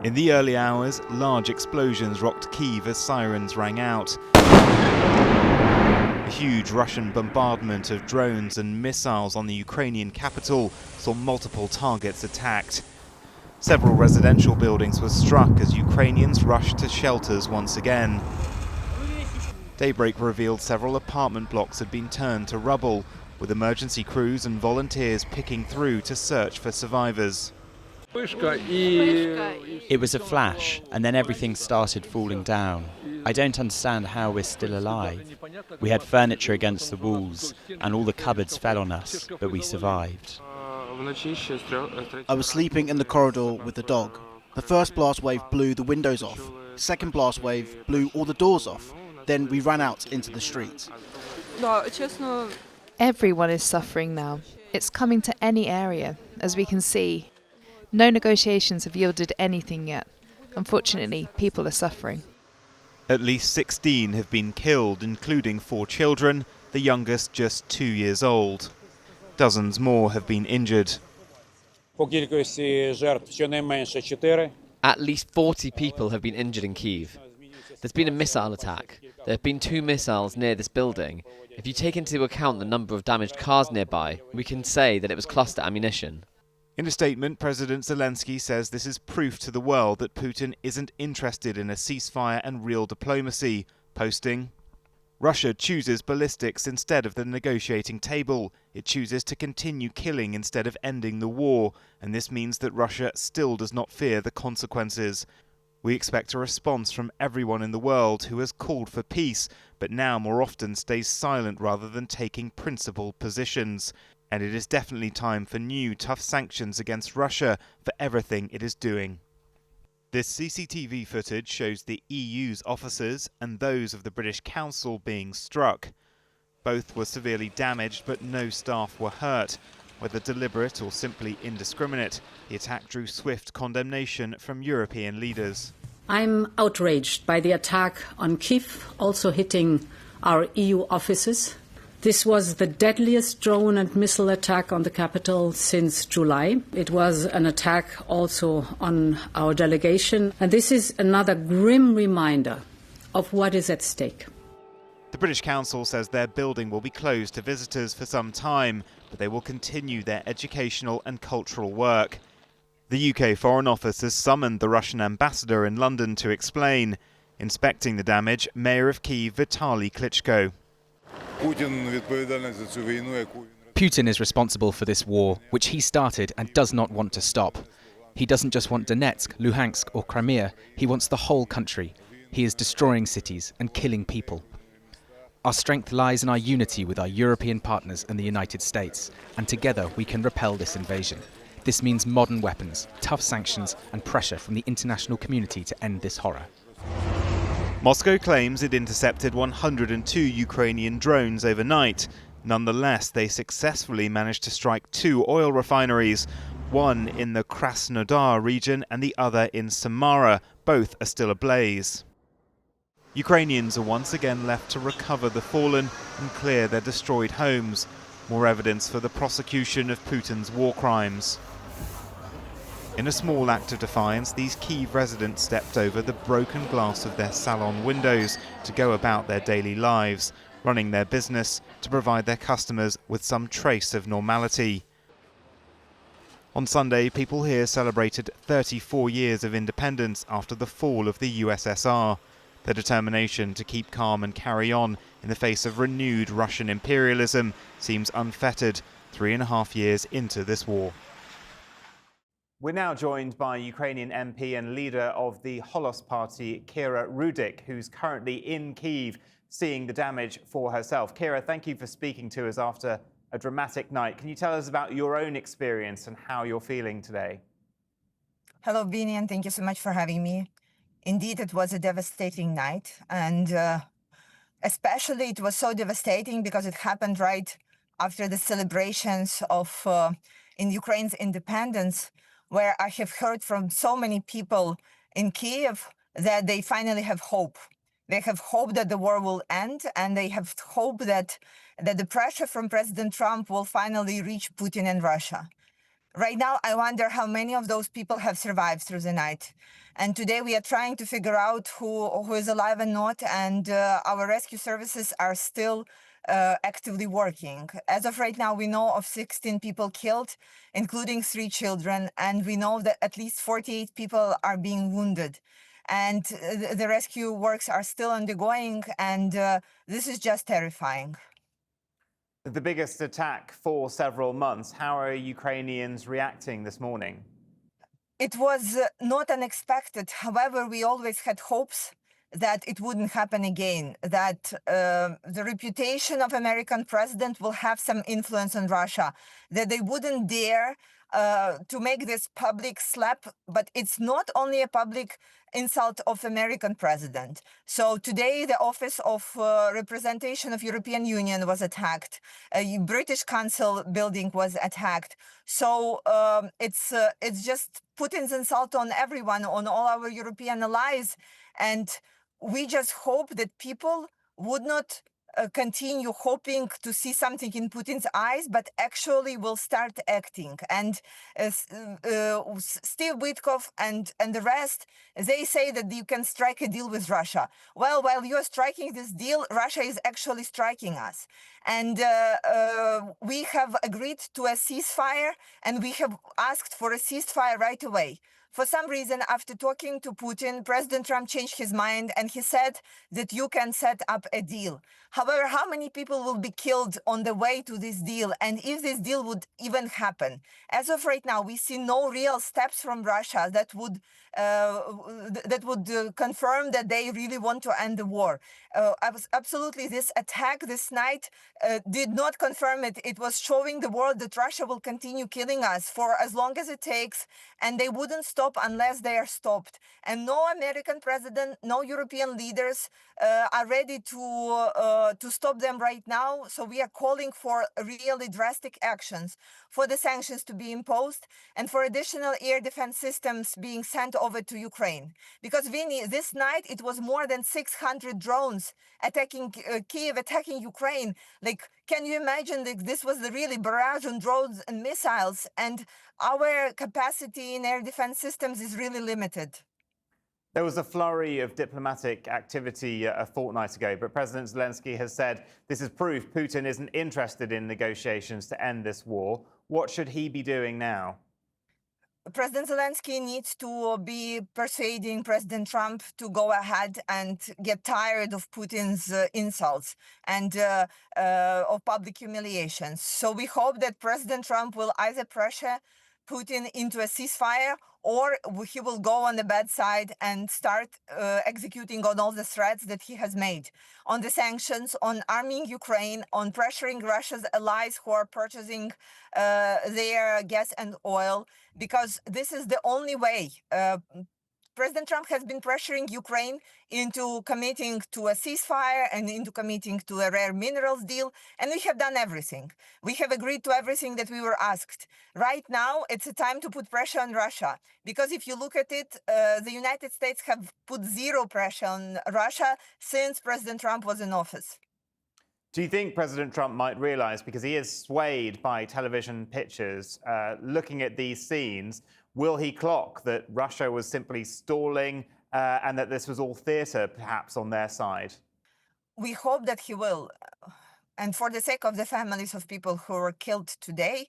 In the early hours, large explosions rocked Kyiv as sirens rang out. A huge Russian bombardment of drones and missiles on the Ukrainian capital saw multiple targets attacked. Several residential buildings were struck as Ukrainians rushed to shelters once again. Daybreak revealed several apartment blocks had been turned to rubble, with emergency crews and volunteers picking through to search for survivors. It was a flash, and then everything started falling down. I don't understand how we're still alive. We had furniture against the walls, and all the cupboards fell on us, but we survived. I was sleeping in the corridor with the dog. The first blast wave blew the windows off. Second blast wave blew all the doors off. Then we ran out into the street. Everyone is suffering now. It's coming to any area, as we can see. No negotiations have yielded anything yet. Unfortunately, people are suffering. At least 16 have been killed, including 4 children, the youngest just 2 years old. Dozens more have been injured. At least 40 people have been injured in Kyiv. There's been a missile attack. There have been 2 missiles near this building. If you take into account the number of damaged cars nearby, we can say that it was cluster ammunition. In a statement, President Zelenskyy says this is proof to the world that Putin isn't interested in a ceasefire and real diplomacy, posting, "Russia chooses ballistics instead of the negotiating table. It chooses to continue killing instead of ending the war, and this means that Russia still does not fear the consequences. We expect a response from everyone in the world who has called for peace, but now more often stays silent rather than taking principled positions. And it is definitely time for new tough sanctions against Russia for everything it is doing." This CCTV footage shows the EU's officers and those of the British Council being struck. Both were severely damaged, but no staff were hurt. Whether deliberate or simply indiscriminate, the attack drew swift condemnation from European leaders. I'm outraged by the attack on Kyiv, also hitting our EU offices. This was the deadliest drone and missile attack on the capital since July. It was an attack also on our delegation, and this is another grim reminder of what is at stake. The British Council says their building will be closed to visitors for some time, but they will continue their educational and cultural work. The UK Foreign Office has summoned the Russian ambassador in London to explain. Inspecting the damage, Mayor of Kyiv Vitaly Klitschko. Putin is responsible for this war, which he started and does not want to stop. He doesn't just want Donetsk, Luhansk or Crimea, he wants the whole country. He is destroying cities and killing people. Our strength lies in our unity with our European partners and the United States, and together we can repel this invasion. This means modern weapons, tough sanctions and pressure from the international community to end this horror. Moscow claims it intercepted 102 Ukrainian drones overnight. Nonetheless, they successfully managed to strike 2 oil refineries, one in the Krasnodar region and the other in Samara. Both are still ablaze. Ukrainians are once again left to recover the fallen and clear their destroyed homes. More evidence for the prosecution of Putin's war crimes. In a small act of defiance, these Kyiv residents stepped over the broken glass of their salon windows to go about their daily lives, running their business to provide their customers with some trace of normality. On Sunday, people here celebrated 34 years of independence after the fall of the USSR. Their determination to keep calm and carry on in the face of renewed Russian imperialism seems unfettered 3.5 years into this war. We're now joined by Ukrainian MP and leader of the Holos Party, Kira Rudik, who's currently in Kyiv seeing the damage for herself. Kira, thank you for speaking to us after a dramatic night. Can you tell us about your own experience and how you're feeling today? Hello, Vinny, and thank you so much for having me. Indeed, it was a devastating night, and especially it was so devastating because it happened right after the celebrations of in Ukraine's independence, where I have heard from so many people in Kyiv that they finally have hope. They have hope that the war will end, and they have hope that the pressure from President Trump will finally reach Putin and Russia. Right now, I wonder how many of those people have survived through the night. And today we are trying to figure out who is alive and not, and our rescue services are still actively working. As of right now, we know of 16 people killed, including 3 children, and we know that at least 48 people are being wounded. And the rescue works are still undergoing, and this is just terrifying. The biggest attack for several months. How are Ukrainians reacting this morning? It was not unexpected. However, we always had hopes that it wouldn't happen again, that the reputation of American president will have some influence on Russia, that they wouldn't dare to make this public slap, but it's not only a public insult of American president. So today the Office of Representation of European Union was attacked. A British Council building was attacked. So it's just Putin's insult on everyone, on all our European allies. And we just hope that people would not continue hoping to see something in Putin's eyes, but actually will start acting. And Steve Witkoff and the rest, they say that you can strike a deal with Russia. Well, while you are striking this deal, Russia is actually striking us. And we have agreed to a ceasefire, and we have asked for a ceasefire right away. For some reason, after talking to Putin, President Trump changed his mind and he said that you can set up a deal. However, how many people will be killed on the way to this deal? And if this deal would even happen? As of right now, we see no real steps from Russia that would confirm that they really want to end the war. Absolutely, this attack this night did not confirm it. It was showing the world that Russia will continue killing us for as long as it takes, and they wouldn't stop unless they are stopped. And no American president, no European leaders are ready to stop them right now. So we are calling for really drastic actions, for the sanctions to be imposed, and for additional air defense systems being sent over to Ukraine. Because Vinny, this night it was more than 600 drones attacking Kyiv, attacking Ukraine. Like, can you imagine that this was the really barrage on drones and missiles, and our capacity in air defense systems is really limited. There was a flurry of diplomatic activity a fortnight ago, but President Zelenskyy has said this is proof Putin isn't interested in negotiations to end this war. What should he be doing now? President Zelenskyy needs to be persuading President Trump to go ahead and get tired of Putin's insults and of public humiliations. So we hope that President Trump will either pressure Putin into a ceasefire, or he will go on the bad side and start executing on all the threats that he has made, on the sanctions, on arming Ukraine, on pressuring Russia's allies who are purchasing their gas and oil, because this is the only way. President Trump has been pressuring Ukraine into committing to a ceasefire and into committing to a rare minerals deal, and we have done everything. We have agreed to everything that we were asked. Right now, it's a time to put pressure on Russia, because if you look at it, the United States have put zero pressure on Russia since President Trump was in office. Do you think President Trump might realize, because he is swayed by television pictures, looking at these scenes, will he clock that Russia was simply stalling and that this was all theatre, perhaps, on their side? We hope that he will. And for the sake of the families of people who were killed today,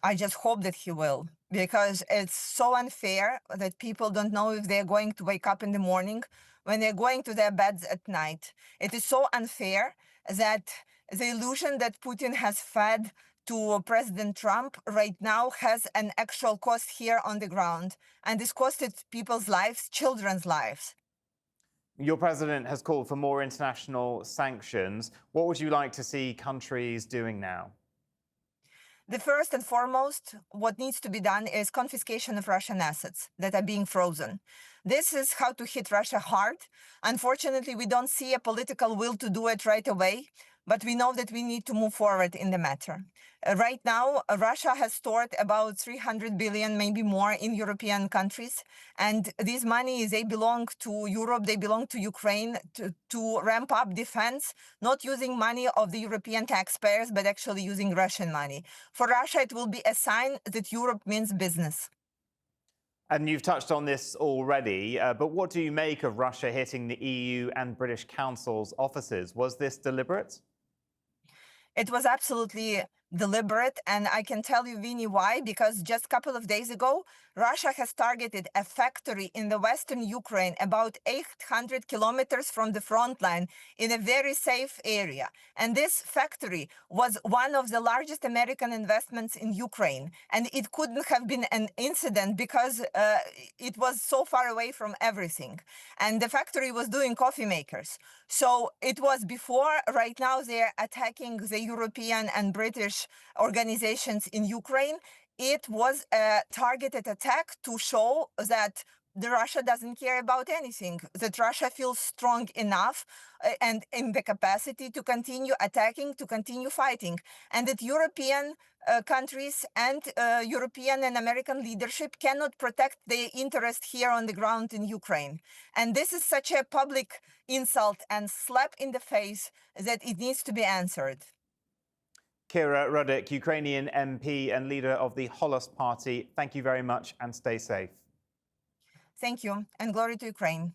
I just hope that he will. Because it's so unfair that people don't know if they're going to wake up in the morning when they're going to their beds at night. It is so unfair that the illusion that Putin has fed to President Trump right now has an actual cost here on the ground. And this costed people's lives, children's lives. Your president has called for more international sanctions. What would you like to see countries doing now? The first and foremost, what needs to be done is confiscation of Russian assets that are being frozen. This is how to hit Russia hard. Unfortunately, we don't see a political will to do it right away. but we know that we need to move forward in the matter. Right now, Russia has stored about 300 billion, maybe more, in European countries. And these monies, they belong to Europe, they belong to Ukraine to ramp up defense, not using money of the European taxpayers, but actually using Russian money. For Russia, it will be a sign that Europe means business. And you've touched on this already, but what do you make of Russia hitting the EU and British Council's offices? Was this deliberate? It was absolutely deliberate, and I can tell you, Vinny, why. Because just a couple of days ago, Russia has targeted a factory in the western Ukraine, about 800 kilometers from the front line, in a very safe area. And this factory was one of the largest American investments in Ukraine. And it couldn't have been an incident because it was so far away from everything. And the factory was doing coffee makers. So it was before. Right now, they're attacking the European and British organizations in Ukraine. It was a targeted attack to show that Russia doesn't care about anything, that Russia feels strong enough and in the capacity to continue attacking, to continue fighting, and that European countries and European and American leadership cannot protect their interest here on the ground in Ukraine. And this is such a public insult and slap in the face that it needs to be answered. Kira Rudik, Ukrainian MP and leader of the Holos Party, thank you very much and stay safe. Thank you, and glory to Ukraine.